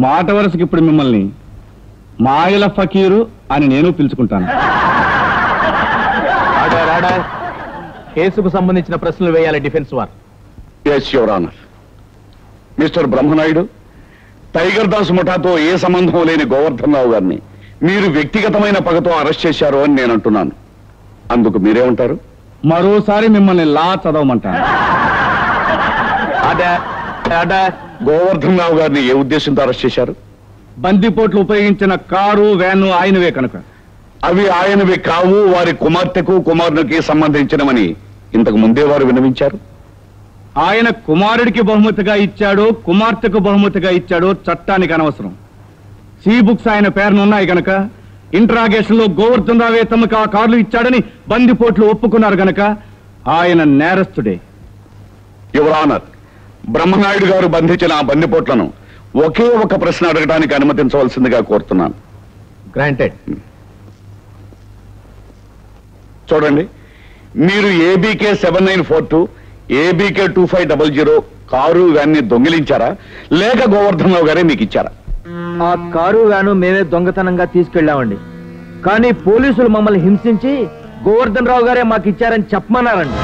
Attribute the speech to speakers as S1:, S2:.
S1: మాట వరుసకి ఇప్పుడు మిమ్మల్ని మాయల ఫకీరు అని నేను పిలుచుకుంటాను.
S2: కేసుకు సంబంధించిన ప్రశ్నలు వేయాలి డిఫెన్స్ వారు.
S3: Yes your honour. Mister Brahmanaidu, tiger Das ముఠాతో ఏ సంబంధం లేని గోవర్ధన్ రావు గారిని మీరు వ్యక్తిగతమైన పగతో అరెస్ట్ చేశారు అని నేను అంటున్నాను. అందుకు మీరేమంటారు?
S1: మరోసారి మిమ్మల్ని లా చదవమంటాను.
S3: గోవర్ధన్ రావు గారిని ఏ ఉద్దేశంతో అరెస్ట్ చేశారు?
S1: బందిపోట్లు ఉపయోగించిన కారు వ్యాను ఆయనవే కనుక.
S3: అవి ఆయనవి కావు, వారి కుమార్తెకు కుమారునికి సంబంధించినవని ఇంతకు ముందే వారు విన్నవించారు.
S1: ఆయన కుమారుడికి బహుమతిగా ఇచ్చాడో కుమార్తెకు బహుమతిగా ఇచ్చాడో చట్టానికి అనవసరం. సి బుక్స్ ఆయన పేరును ఉన్నాయి గనక, ఇంట్రాగేషన్ లో గోవర్ధన్ రావే తమకు ఆ కార్లు ఇచ్చాడని బందిపోట్లు ఒప్పుకున్నారు గనక ఆయన నేరస్తుడే.
S3: యువర్ ఆనర్, బ్రహ్మనాయుడు గారు బంధించిన ఆ బందిపోట్లను ఒకే ఒక ప్రశ్న అడగడానికి అనుమతించవలసిందిగా కోరుతున్నాను.
S2: గ్రాంటెడ్.
S3: చూడండి, మీరు ఏబీకే 7942 ఏబీకే 2500 కారు వ్యాన్ని దొంగిలించారా, లేక గోవర్ధన్ రావు గారే మీకు ఇచ్చారా?
S2: ఆ కారు వ్యాను మేమే దొంగతనంగా తీసుకెళ్లామండి. కానీ పోలీసులు మమ్మల్ని హింసించి గోవర్ధన్ రావు గారే మాకు ఇచ్చారని చెప్పమన్నారండి.